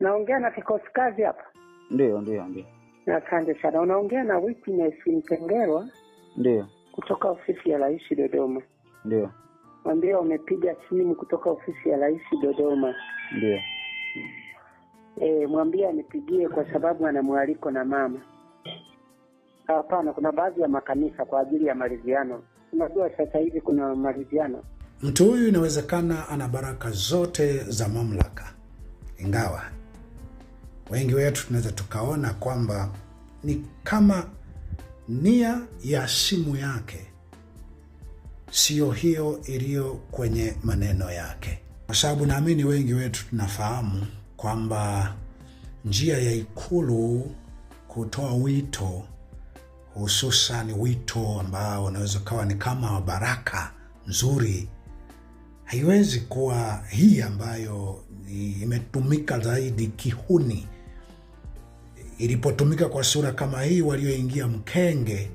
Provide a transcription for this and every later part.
Naongea na kikosi kazi hapa? Ndio. Asante sana. Unaongea na Witness Mtengerwa? Ndio. Kutoka ofisi ya Rais Dodoma. Ndio. Mwambie umepiga simu kutoka ofisi ya Rais Dodoma. Ndio. Mwambie anipigie kwa sababu ana mwaliko na mama. Hapana, kuna baadhi ya makanisa kwa ajili ya maridhiano. Unajua sasa hivi kuna maridhiano. Mtu huyu inawezekana ana baraka zote za mamlaka, ingawa wengi wetu tunaweza tukaona kwamba ni kama nia ya simu yake sio hiyo iliyo kwenye maneno yake, kwa sababu naamini wengi wetu tunafahamu kwamba njia ya Ikulu kutoa wito, hususan wito ambao unaweza kuwa ni kama baraka nzuri, haiwezi kuwa hii ambayo imetumika zaidi kihuni. Ilipotumika kwa sura kama hii, walioingia mkenge,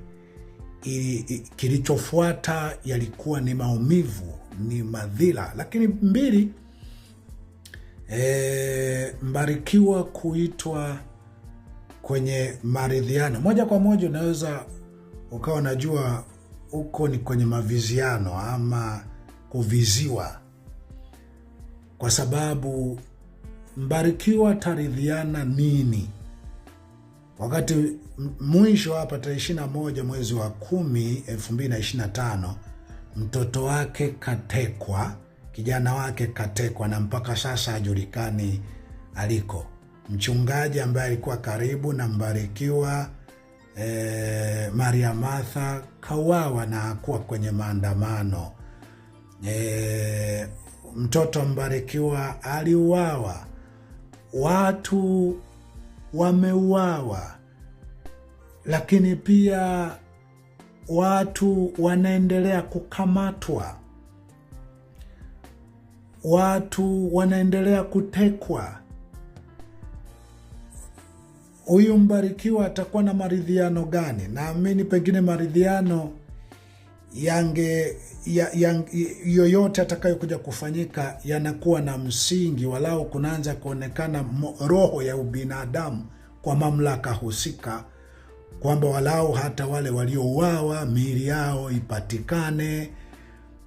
kilichofuata yalikuwa ni maumivu, ni madhila. Lakini mbili, Mbarikiwa kuitwa kwenye maridhiano, moja kwa moja unaweza ukawa najua uko ni kwenye maviziano ama kuviziwa, kwa sababu Mbarikiwa taridhiana nini wakati mwisho hapa tarehe 21 mwezi wa 10 2025 mtoto wake katekwa, kijana wake katekwa, na mpaka sasa hajulikani aliko. Mchungaji ambaye alikuwa karibu na Mbarikiwa, Maria Martha, kauawa na hakuwa kwenye maandamano. Mtoto Mbarikiwa aliuawa, watu wameuawa, lakini pia watu wanaendelea kukamatwa, watu wanaendelea kutekwa. Huyu Mbarikiwa atakuwa na maridhiano gani? Naamini pengine maridhiano yoyote atakayokuja kufanyika yanakuwa na msingi, walau kunaanza kuonekana roho ya ubinadamu kwa mamlaka husika, kwamba walau hata wale waliouawa miili yao ipatikane,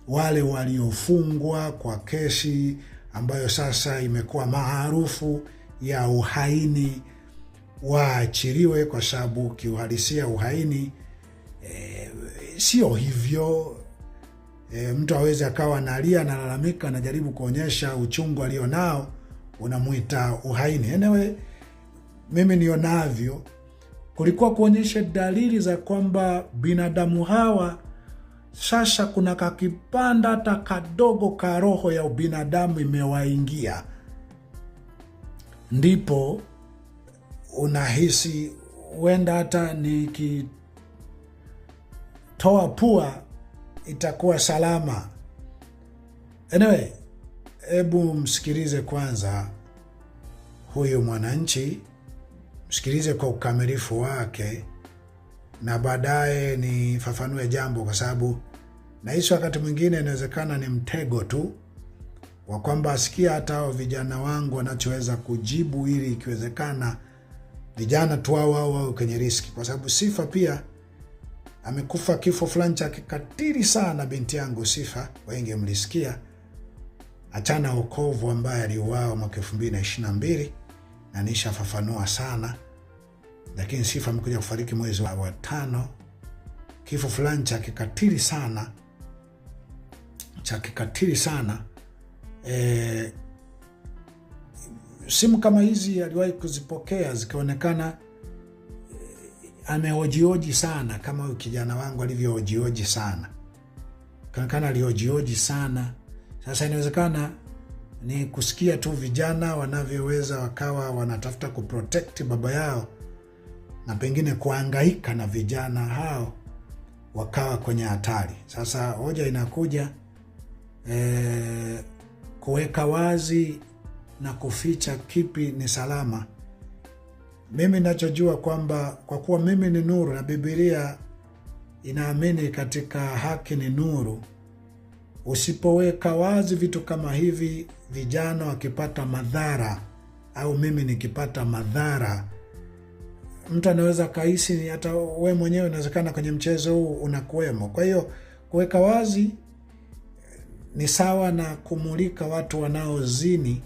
wale waliofungwa kwa kesi ambayo sasa imekuwa maarufu ya uhaini waachiliwe, kwa sababu kiuhalisia uhaini sio hivyo. Mtu aweze akawa analia, analalamika, anajaribu kuonyesha uchungu alionao, unamuita uhaini. Anyway, mimi nionavyo kulikuwa kuonyesha dalili za kwamba binadamu hawa sasa kuna kakipanda hata kadogo ka roho ya ubinadamu imewaingia, ndipo unahisi huenda hata nikitoa pua itakuwa salama. Anyway, hebu msikilize kwanza huyu mwananchi, msikilize kwa ukamilifu wake, na baadaye nifafanue jambo, kwa sababu nahisi wakati mwingine inawezekana ni mtego tu wa kwamba asikia hata hao vijana wangu wanachoweza kujibu, ili ikiwezekana vijana tu wao kwenye riski, kwa sababu Sifa pia amekufa kifo fulani cha kikatili sana. Binti yangu Sifa, wengi mlisikia, Achana Wokovu ambaye aliuawa mwaka 2022, na nishafafanua sana, lakini Sifa amekuja kufariki mwezi wa 5, kifo fulani cha kikatili sana, simu kama hizi aliwahi kuzipokea zikaonekana ameojioji sana, kama huyu kijana wangu alivyooji sana, kaonekana alioji sana. Sasa inawezekana ni kusikia tu vijana wanavyoweza wakawa wanatafuta kuprotect baba yao, na pengine kuhangaika na vijana hao wakawa kwenye hatari. Sasa hoja inakuja kuweka wazi na kuficha kipi ni salama. Mimi nachojua kwamba kwa kuwa mimi ni nuru na Biblia inaamini katika haki ni nuru, usipoweka wazi vitu kama hivi, vijana wakipata madhara au mimi nikipata madhara, mtu anaweza kahisi hata we mwenyewe inawezekana kwenye mchezo huu unakuwemo. Kwa hiyo kuweka wazi ni sawa na kumulika watu wanaozini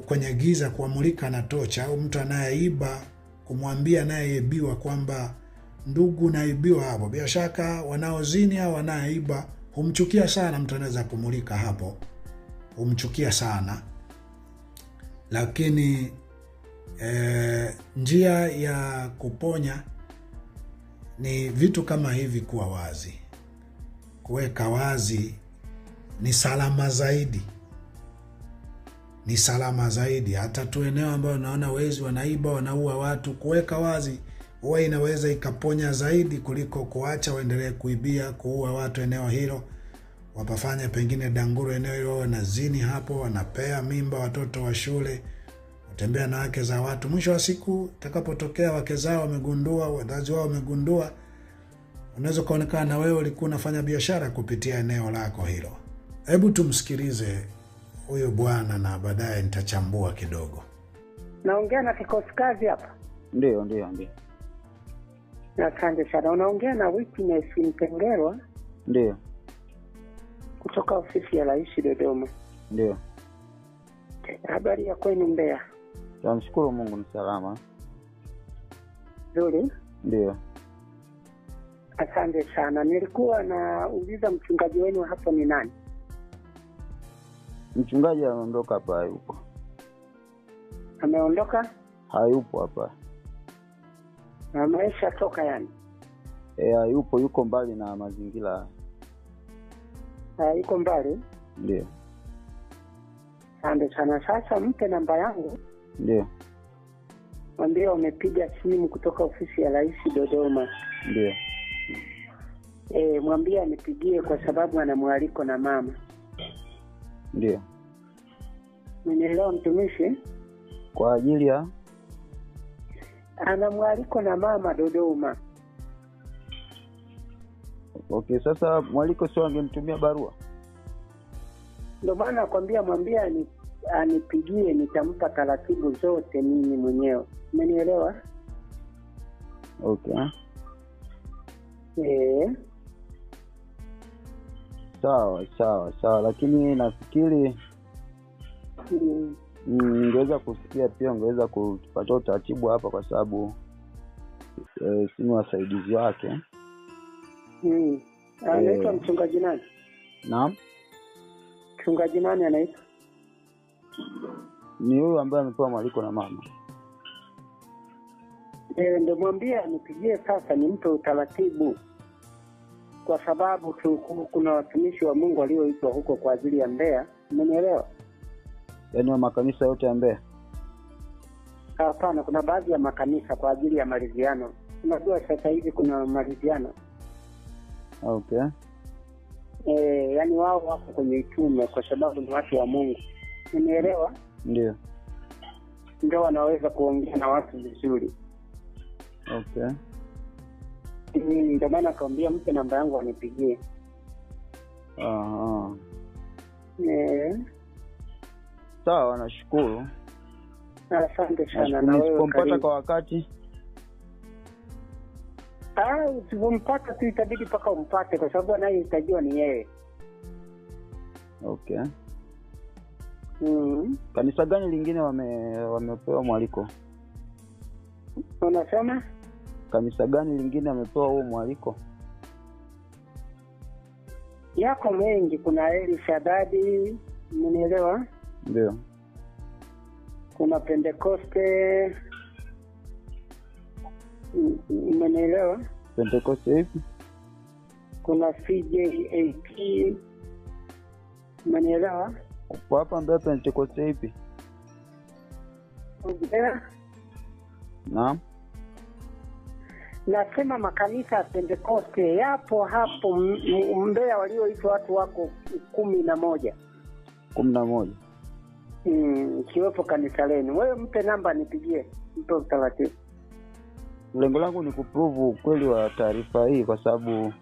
kwenye giza, kuwamulika na tocha, au mtu anayeiba kumwambia anayeibiwa kwamba ndugu, naibiwa hapo. Bila shaka wanaozini au wanayeiba humchukia sana, mtu anaweza kumulika hapo, humchukia sana. Lakini njia ya kuponya ni vitu kama hivi, kuwa wazi, kuweka wazi ni salama zaidi, ni salama zaidi. Hata tu eneo ambayo unaona wezi wanaiba, wanaua watu, kuweka wazi huwa inaweza ikaponya zaidi kuliko kuacha waendelee kuibia, kuua watu eneo hilo, wapafanya pengine danguru eneo hilo, wanazini hapo, wanapea mimba watoto wa shule, watembea na wake za watu. Mwisho wa siku takapotokea wake zao wamegundua, wazazi wao wamegundua, unaweza kuonekana na wewe ulikuwa unafanya biashara kupitia eneo lako hilo. Hebu tumsikilize huyo bwana na baadaye nitachambua kidogo. Naongea na kikosi kazi hapa? Ndio. Asante sana. Unaongea na Witness Mpengerwa? Ndio. Kutoka ofisi ya Rais Dodoma. Ndio. Habari ya kwenu Mbeya? Tunamshukuru Mungu ni salama. Nzuri? Ndio. Asante sana. Nilikuwa nauliza mchungaji wenu hapo ni nani? Mchungaji ameondoka hapa, hayupo. Ameondoka? Hayupo hapa. Ameisha toka yani? Hayupo, yuko mbali na mazingira. Yuko mbali? Ndio. Asante sana. Sasa mpe namba yangu. Ndio. Mwambie umepiga simu kutoka ofisi ya Rais Dodoma. Ndio. Mwambie anipigie kwa sababu ana mwaliko na mama. Ndio. Mnielewa mtumishi? Kwa ajili ya ana mwaliko na mama Dodoma. Okay, sasa mwaliko sio angemtumia barua? Ndio maana nakwambia mwambie anipigie, nitampa taratibu zote mimi mwenyewe. Umenielewa? Okay. Sawa, lakini nafikiri ningeweza kusikia pia, ungeweza kupata utaratibu hapa kwa sababu sini wasaidizi wake. Anaitwa mchungaji nani? Naam. Mchungaji nani anaitwa? Ni huyu ambaye amepewa mwaliko na mama. Ndio mwambie anipigie sasa nimpe utaratibu. Kwa sababu kuna watumishi wa Mungu walioitwa huko kwa ajili ya Mbeya. Umenielewa? Yaani wa makanisa yote ya Mbeya? Hapana, kuna baadhi ya makanisa kwa ajili ya maridhiano. Unajua sasa hivi kuna maridhiano. Okay. Yaani wao wako kwenye itume kwa sababu ni watu wa Mungu. Unielewa? Ndio. Ndio wanaweza kuongea na watu vizuri. Okay. Ndio maana nakwambia mpe namba yangu anipigie. Sawa, nashukuru. Asante sana. Na wewe usipompata kwa wakati? Usipompata tu itabidi paka umpate kwa sababu anayehitajiwa ni yeye. Okay. Kanisa gani lingine wamepewa mwaliko? Unasema? Kanisa gani lingine amepewa huo mwaliko? Yako mengi, kuna Eli Shadadi, unielewa? Ndio. Kuna Pentecoste, unielewa? Pentecoste ipi? Kuna CJAP, unielewa? Kwa hapa Mbeya Pentecoste ipi? Mbeya? Naam. Nasema makanisa ya Pentecoste yapo hapo Mbeya, walioitwa watu wako 11. 11. Kiwepo kanisa lenu. Wewe mpe namba nipigie, mpe utaratibu. Lengo langu ni kuprove ukweli wa taarifa hii kwa sababu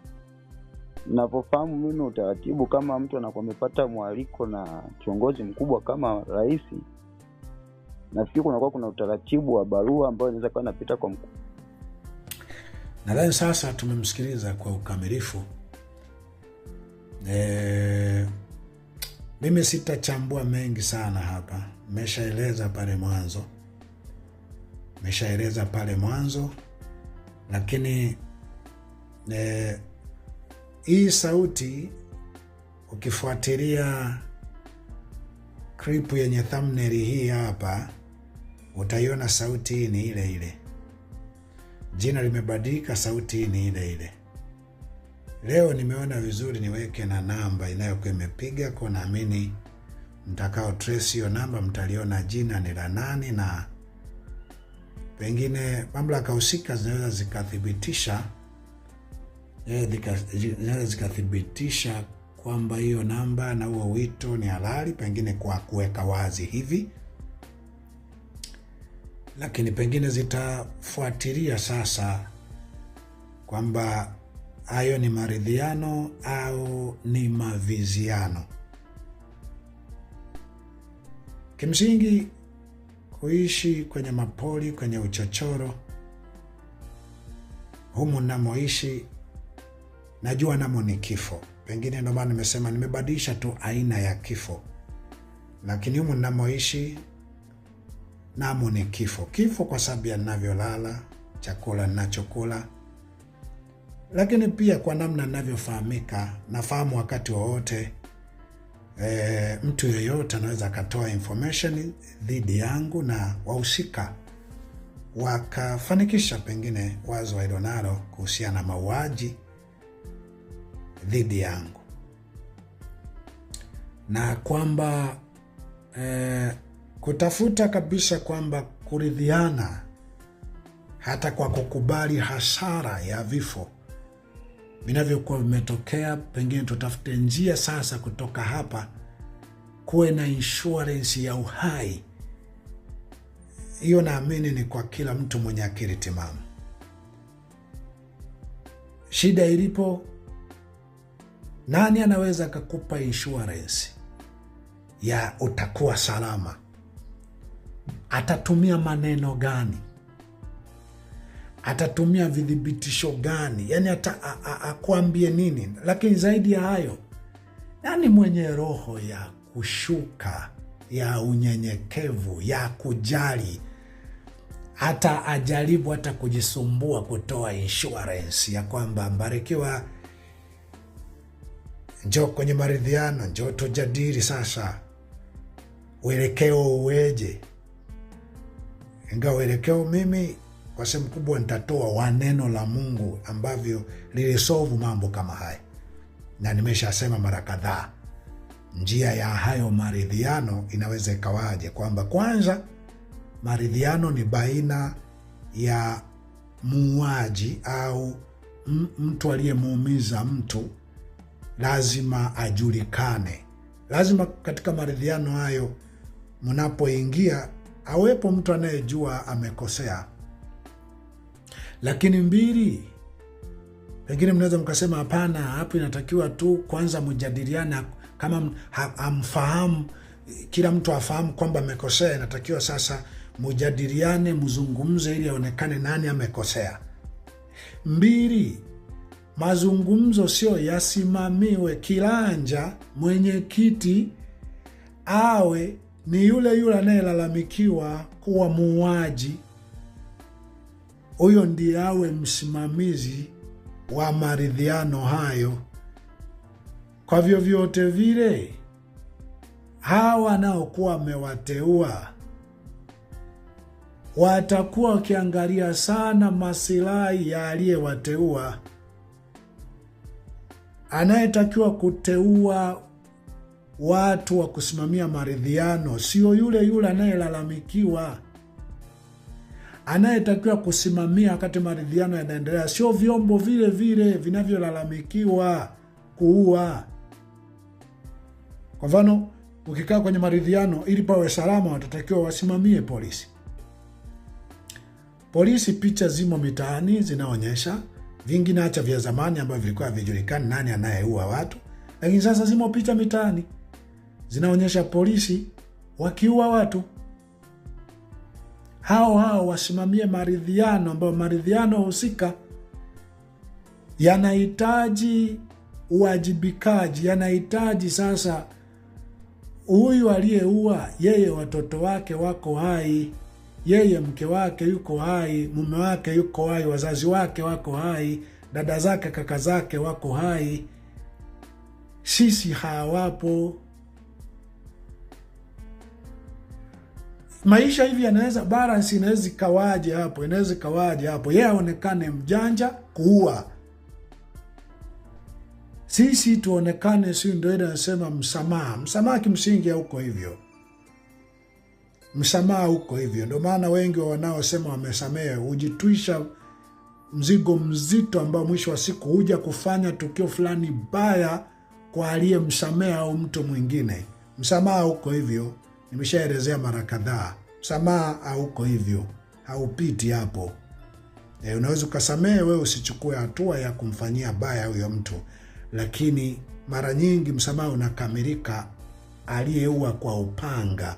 ninapofahamu mimi utaratibu, kama mtu anakuwa amepata mwaliko na kiongozi mkubwa kama rais, nafikiri kuna utaratibu wa barua ambayo inaweza kuwa inapita kwa mkuu. Nadhani sasa tumemsikiliza kwa ukamilifu. Mimi sitachambua mengi sana hapa. Nimeshaeleza pale mwanzo. Lakini hii sauti ukifuatilia clip yenye thumbnail hii hapa, utaiona sauti hii ni ile ile. Jina limebadilika, sauti hii ni ile ile. Leo nimeona vizuri niweke na namba inayokuwa imepiga, kwa naamini mtakao trace hiyo namba mtaliona jina ni la nani, na pengine mamlaka husika zinaweza zikathibitisha kwamba hiyo namba na huo wito ni halali, pengine kwa kuweka wazi hivi. Lakini pengine zitafuatilia sasa kwamba hayo ni maridhiano au ni maviziano. Kimsingi kuishi kwenye mapoli, kwenye uchochoro, humu namoishi najua namo ni kifo. Pengine ndio maana nimesema nimebadilisha tu aina ya kifo. Lakini humu namoishi namo ni kifo. Kifo kwa sababu ya ninavyolala, chakula ninachokula. Lakini pia kwa namna ninavyofahamika, nafahamu wakati wowote mtu yeyote anaweza akatoa information dhidi yangu na wahusika wakafanikisha pengine wazo walilonalo kuhusiana na mauaji dhidi yangu. Na kwamba kutafuta kabisa kwamba kuridhiana hata kwa kukubali hasara ya vifo vinavyokuwa vimetokea, pengine tutafute njia sasa kutoka hapa kuwe na insurance ya uhai. Hiyo naamini ni kwa kila mtu mwenye akili timamu. Shida ilipo, nani anaweza kukupa insurance ya utakuwa salama? Atatumia maneno gani? Atatumia vidhibitisho gani? Yani akuambie nini? Lakini zaidi ya hayo, nani mwenye roho ya kushuka, ya unyenyekevu, ya kujali, hata ajaribu hata kujisumbua kutoa insurance ya kwamba Mbarikiwa, njoo kwenye maridhiano, njoo tujadili sasa uelekeo uweje. Ingawa uelekeo mimi kwa sehemu kubwa nitatoa wa neno la Mungu ambavyo lilisolve mambo kama haya. Na nimeshasema mara kadhaa njia ya hayo maridhiano inaweza ikawaje, kwamba kwanza maridhiano ni baina ya muuaji au mtu aliyemuumiza mtu, lazima ajulikane. Lazima katika maridhiano hayo mnapoingia awepo mtu anayejua amekosea. Lakini mbili, pengine mnaweza mkasema hapana, hapo inatakiwa tu kwanza mjadiliane. Kama amfahamu, kila mtu afahamu kwamba amekosea, inatakiwa sasa mjadiliane, mzungumze ili aonekane nani amekosea. Mbili, mazungumzo sio yasimamiwe kiranja, mwenyekiti awe ni yule anayelalamikiwa kuwa muuaji. Huyo ndiye awe msimamizi wa maridhiano hayo. Kwa vyovyote vile, hawa naokuwa wamewateua watakuwa wakiangalia sana masilahi ya aliyewateua. Anayetakiwa kuteua watu wa kusimamia maridhiano sio yule anayelalamikiwa. Anayetakiwa kusimamia wakati maridhiano yanaendelea sio vyombo vile vinavyolalamikiwa kuua. Kwa mfano, ukikaa kwenye maridhiano ili pawe salama, watatakiwa wasimamie polisi. Polisi, picha zimo mitaani zinaonyesha, vingi na acha vya zamani ambavyo vilikuwa havijulikani nani anayeua watu, lakini sasa zimo picha mitaani zinaonyesha polisi wakiua watu. hao wasimamie maridhiano, ambayo maridhiano husika yanahitaji uwajibikaji, yanahitaji sasa huyu aliyeua, yeye watoto wake wako hai, yeye mke wake yuko hai, mume wake yuko hai, wazazi wake wako hai, dada zake, kaka zake wako hai, sisi hawapo. Maisha hivi yanaweza, balance inaweza ikawaje hapo, inaweza ikawaje hapo? Yeye aonekane mjanja kuua, sisi tuonekane, si ndio? Ile nasema msamaha kimsingi huko hivyo, msamaha huko hivyo. Ndio maana wengi wanaosema wamesamehe hujitwisha mzigo mzito ambao mwisho wa siku huja kufanya tukio fulani baya kwa aliyemsamehe au mtu mwingine. Msamaha huko hivyo, nimeshaelezea mara kadhaa. Msamaha hauko hivyo, haupiti hapo. Unaweza ukasamehe wewe usichukue hatua ya kumfanyia baya huyo mtu, lakini mara nyingi msamaha unakamilika. Aliyeua kwa upanga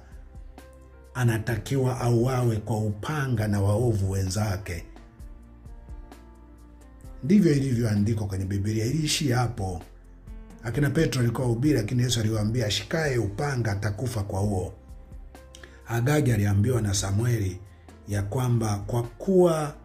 anatakiwa auawe kwa upanga na waovu wenzake. Ndivyo ilivyoandikwa kwenye Biblia, iliishi hapo. Akina Petro alikuwa hubiri, lakini Yesu aliwaambia shikae upanga atakufa kwa huo. Agagi aliambiwa na Samueli ya kwamba kwa kuwa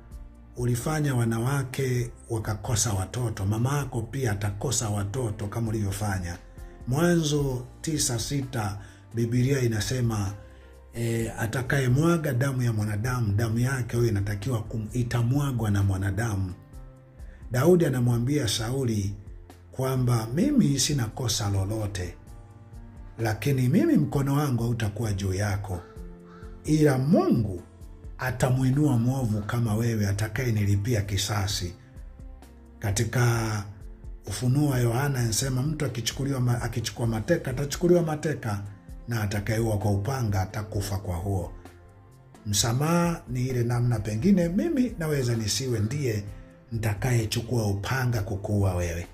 ulifanya wanawake wakakosa watoto, mama yako pia atakosa watoto kama ulivyofanya. Mwanzo 9:6 Biblia inasema atakayemwaga damu ya mwanadamu, damu yake huyo inatakiwa itamwagwa na mwanadamu. Daudi anamwambia Sauli kwamba mimi sina kosa lolote, lakini mimi mkono wangu hautakuwa juu yako, ila Mungu atamuinua mwovu kama wewe atakayenilipia kisasi. Katika Ufunuo wa Yohana anasema mtu akichukua mateka atachukuliwa mateka, na atakayeua kwa upanga atakufa kwa huo. Msamaha ni ile namna pengine mimi naweza nisiwe ndiye nitakayechukua upanga kukuua wewe,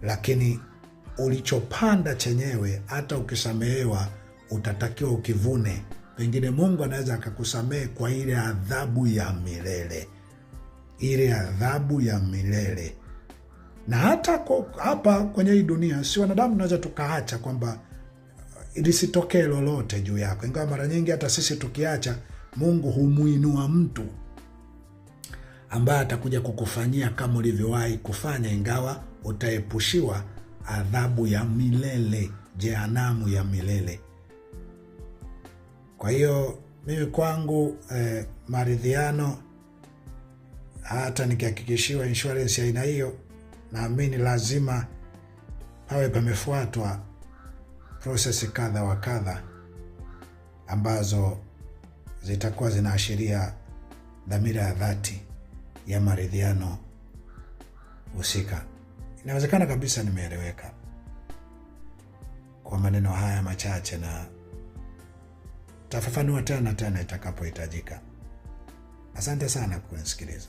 lakini ulichopanda chenyewe, hata ukisamehewa utatakiwa ukivune. Pengine Mungu anaweza akakusamehe kwa ile adhabu ya milele, ile adhabu ya milele. Na hata hapa kwenye hii dunia, si wanadamu tunaweza tukaacha kwamba ilisitokee lolote juu yako, ingawa mara nyingi hata sisi tukiacha, Mungu humuinua mtu ambaye atakuja kukufanyia kama ulivyowahi kufanya, ingawa utaepushiwa adhabu ya milele, jehanamu ya milele. Kwa hiyo mimi kwangu maridhiano, hata nikihakikishiwa insurance ya aina hiyo, naamini lazima pawe pamefuatwa process kadha wa kadha ambazo zitakuwa zinaashiria dhamira ya dhati ya maridhiano husika. Inawezekana kabisa nimeeleweka kwa maneno haya machache, na tafafanua tena itakapohitajika. Asante sana kwa kunisikiliza.